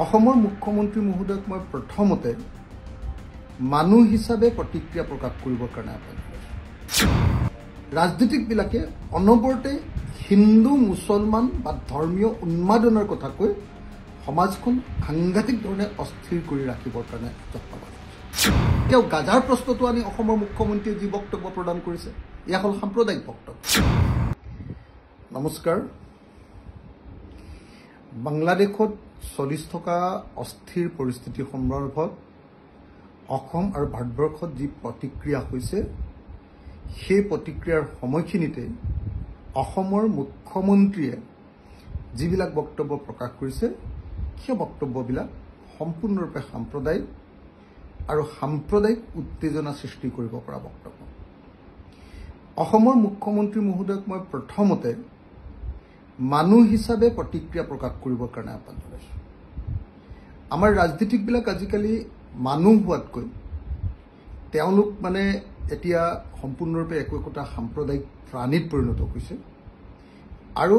অসমৰ মুখ্যমন্ত্ৰী মহোদয়ক মই প্ৰথমতে মানুহ হিচাপে প্ৰতিক্ৰিয়া প্ৰকাশ কৰিবৰ কাৰণে আহ্বান কৰিছোঁ। ৰাজনীতিকবিলাকে অনবৰতে হিন্দু মুছলমান বা ধৰ্মীয় উন্মাদনাৰ কথা কৈ সমাজখন সাংঘাতিক ধৰণে অস্থিৰ কৰি ৰাখিবৰ কাৰণে যত্ন কৰিছে। তেওঁ গাজাৰ প্ৰশ্নটো আনি অসমৰ মুখ্যমন্ত্ৰীয়ে যি বক্তব্য প্ৰদান কৰিছে এয়া হ'ল সাম্প্ৰদায়িক বক্তব্য। নমস্কাৰ। বাংলাদেশত চলি থকা অস্থিৰ পৰিস্থিতি সন্দৰ্ভত অসম আৰু ভাৰতবৰ্ষত যি প্ৰতিক্ৰিয়া হৈছে সেই প্ৰতিক্ৰিয়াৰ সময়খিনিতে অসমৰ মুখ্যমন্ত্ৰীয়ে যিবিলাক বক্তব্য প্ৰকাশ কৰিছে সেই বক্তব্যবিলাক সম্পূৰ্ণৰূপে সাম্প্ৰদায়িক আৰু সাম্প্ৰদায়িক উত্তেজনা সৃষ্টি কৰিব পৰা বক্তব্য। অসমৰ মুখ্যমন্ত্ৰী মহোদয়ক মই প্ৰথমতে মানুহ হিচাপে প্ৰতিক্ৰিয়া প্ৰকাশ কৰিবৰ কাৰণে আহ্বান জনাইছোঁ। আমাৰ ৰাজনীতিকবিলাক আজিকালি মানুহ হোৱাতকৈ তেওঁলোক এতিয়া সম্পূৰ্ণৰূপে একোটা সাম্প্ৰদায়িক প্ৰাণীত পৰিণত হৈছে আৰু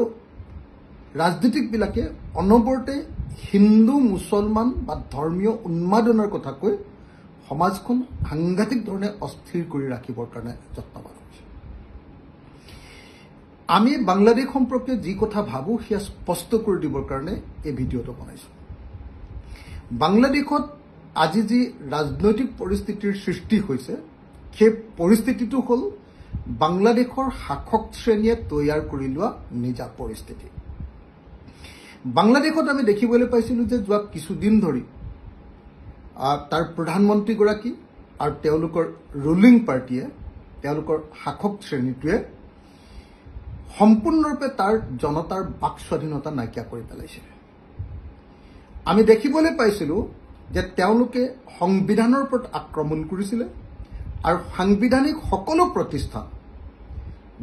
ৰাজনীতিকবিলাকে অনবৰতে হিন্দু মুছলমান বা ধৰ্মীয় উন্মাদনাৰ কথা কৈ সমাজখন সাংঘাতিক ধৰণে অস্থিৰ কৰি ৰাখিবৰ কাৰণে যত্নবান হৈছে। আমি বাংলাদেশ সম্পৰ্কে যি কথা ভাবোঁ সেয়া স্পষ্ট কৰি দিবৰ কাৰণে এই ভিডিঅ'টো বনাইছোঁ। বাংলাদেশত আজি যি ৰাজনৈতিক পৰিস্থিতিৰ সৃষ্টি হৈছে সেই পৰিস্থিতিটো হ'ল বাংলাদেশৰ শাসক শ্ৰেণীয়ে তৈয়াৰ কৰি লোৱা নিজা পৰিস্থিতি। বাংলাদেশত আমি দেখিবলৈ পাইছিলোঁ যে যোৱা কিছুদিন ধৰি তাৰ প্ৰধানমন্ত্ৰীগৰাকী আৰু তেওঁলোকৰ ৰুলিং পাৰ্টীয়ে তেওঁলোকৰ শাসক শ্ৰেণীটোৱে সম্পূৰ্ণৰূপে তাৰ জনতাৰ বাক স্বাধীনতা নাইকিয়া কৰি পেলাইছে। আমি দেখিবলৈ পাইছিলোঁ যে তেওঁলোকে সংবিধানৰ ওপৰত আক্ৰমণ কৰিছিলে আৰু সাংবিধানিক সকলো প্ৰতিষ্ঠান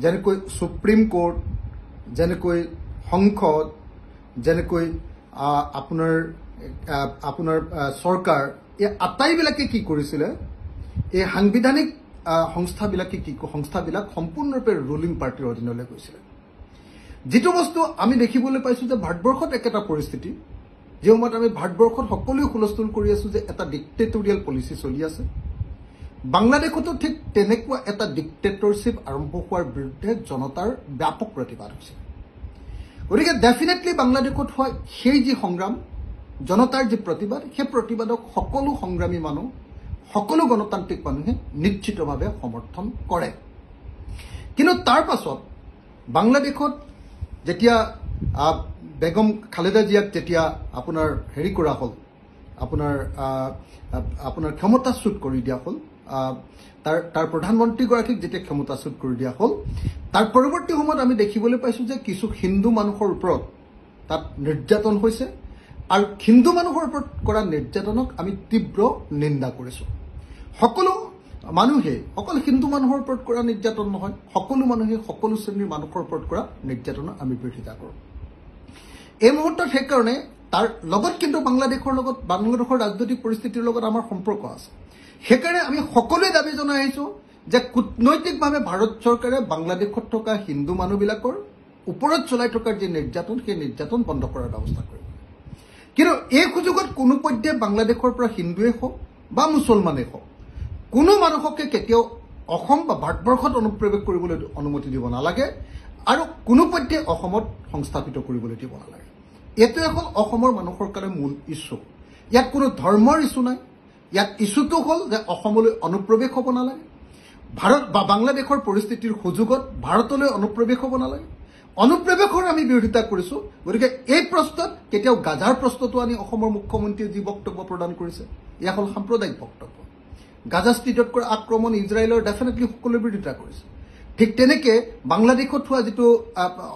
যেনেকৈ সুপ্ৰিম কোৰ্ট, যেনেকৈ সংসদ, যেনেকৈ আপোনাৰ চৰকাৰ, এই আটাইবিলাকে কি কৰিছিলে, এই সাংবিধানিক সংস্থাবিলাক সম্পূৰ্ণৰূপে ৰুলিং পাৰ্টিৰ অধীনলৈ গৈছিলে। যিটো বস্তু আমি দেখিবলৈ পাইছোঁ যে ভাৰতবৰ্ষত একেটা পৰিস্থিতি, যি সময়ত আমি ভাৰতবৰ্ষত সকলোৱে হুলস্থুল কৰি আছোঁ যে এটা ডিক্টেটৰিয়েল পলিচি চলি আছে, বাংলাদেশতো ঠিক তেনেকুৱা এটা ডিক্টেটৰশ্বিপ আৰম্ভ হোৱাৰ বিৰুদ্ধে জনতাৰ ব্যাপক প্ৰতিবাদ হৈছে। গতিকে ডেফিনেটলি বাংলাদেশত হোৱা সেই যি সংগ্ৰাম, জনতাৰ যি প্ৰতিবাদ, সেই প্ৰতিবাদক সকলো সংগ্ৰামী মানুহ, সকলো গণতান্ত্ৰিক মানুহে নিশ্চিতভাৱে সমৰ্থন কৰে। কিন্তু তাৰ পাছত বাংলাদেশত যেতিয়া বেগম খালেদা জিয়াক যেতিয়া কৰা হ'ল, আপোনাৰ ক্ষমতাচ্যুত কৰি দিয়া হ'ল, তাৰ প্ৰধানমন্ত্ৰীগৰাকীক যেতিয়া ক্ষমতাচ্যুত কৰি দিয়া হ'ল, তাৰ পৰৱৰ্তী সময়ত আমি দেখিবলৈ পাইছোঁ যে কিছু হিন্দু মানুহৰ ওপৰত তাত নিৰ্যাতন হৈছে আৰু হিন্দু মানুহৰ ওপৰত কৰা নিৰ্যাতনক আমি তীব্ৰ নিন্দা কৰিছোঁ। সকলো মানুহে, অকল হিন্দু মানুহৰ ওপৰত কৰা নিৰ্যাতন নহয়, সকলো মানুহে সকলো শ্ৰেণীৰ মানুহৰ ওপৰত কৰা নিৰ্যাতনৰ আমি বিৰোধিতা কৰোঁ। এই মুহূৰ্তত সেইকাৰণে তাৰ লগত কিন্তু বাংলাদেশৰ ৰাজনৈতিক পৰিস্থিতিৰ লগত আমাৰ সম্পৰ্ক আছে। সেইকাৰণে আমি সকলোৱে দাবী জনাই আহিছোঁ যে কূটনৈতিকভাৱে ভাৰত চৰকাৰে বাংলাদেশত থকা হিন্দু মানুহবিলাকৰ ওপৰত চলাই থকা যি নিৰ্যাতন, সেই নিৰ্যাতন বন্ধ কৰাৰ ব্যৱস্থা কৰিব। কিন্তু এই সুযোগত কোনো পধ্যে বাংলাদেশৰ পৰা হিন্দুৱে হওক বা মুছলমানেই হওক কোনো মানুহকে কেতিয়াও অসম বা ভাৰতবৰ্ষত অনুপ্ৰৱেশ কৰিবলৈ অনুমতি দিব নালাগে আৰু কোনো পধ্যে অসমত সংস্থাপিত কৰিবলৈ দিব নালাগে। এইটোৱে হ'ল অসমৰ মানুহৰ কাৰণে মূল ইছ্যু। ইয়াত কোনো ধৰ্মৰ ইছ্যু নাই। ইয়াত ইছ্যুটো হ'ল যে অসমলৈ অনুপ্ৰৱেশ হ'ব নালাগে, ভাৰত বা বাংলাদেশৰ পৰিস্থিতিৰ সুযোগত ভাৰতলৈ অনুপ্ৰৱেশ হ'ব নালাগে। অনুপ্ৰৱেশৰ আমি বিৰোধিতা কৰিছোঁ। গতিকে এই প্ৰশ্নত কেতিয়াও গাজাৰ প্ৰশ্নটো আনি অসমৰ মুখ্যমন্ত্ৰীয়ে যি বক্তব্য প্ৰদান কৰিছে এয়া হ'ল সাম্প্ৰদায়িক বক্তব্য। গাজা ষ্ট্ৰীটত কৰা আক্ৰমণ ইজৰাইলৰ ডেফিনেটলি সকলোৱে বিৰোধিতা কৰিছে। ঠিক তেনেকে বাংলাদেশত হোৱা যিটো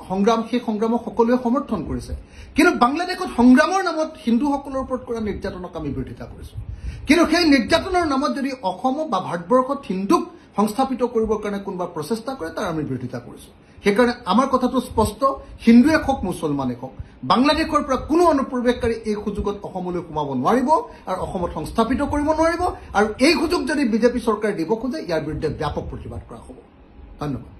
সংগ্ৰাম, সেই সংগ্ৰামক সকলোৱে সমৰ্থন কৰিছে। কিন্তু বাংলাদেশত সংগ্ৰামৰ নামত হিন্দুসকলৰ ওপৰত কৰা নিৰ্যাতনক আমি বিৰোধিতা কৰিছোঁ। কিন্তু সেই নিৰ্যাতনৰ নামত যদি অসম বা ভাৰতবৰ্ষত হিন্দুক সংস্থাপিত কৰিবৰ কাৰণে কোনোবা প্ৰচেষ্টা কৰে তাৰ আমি বিৰোধিতা কৰিছোঁ। সেইকাৰণে আমাৰ কথাটো স্পষ্ট, হিন্দুৱে হওক মুছলমানে হওক বাংলাদেশৰ পৰা কোনো অনুপ্ৰৱেশকাৰী এই সুযোগত অসমলৈ সোমাব নোৱাৰিব আৰু অসমত সংস্থাপিত কৰিব নোৱাৰিব। আৰু এই সুযোগ যদি বিজেপি চৰকাৰে দিব খোজে ইয়াৰ বিৰুদ্ধে ব্যাপক প্ৰতিবাদ কৰা হ'ব। ধন্যবাদ।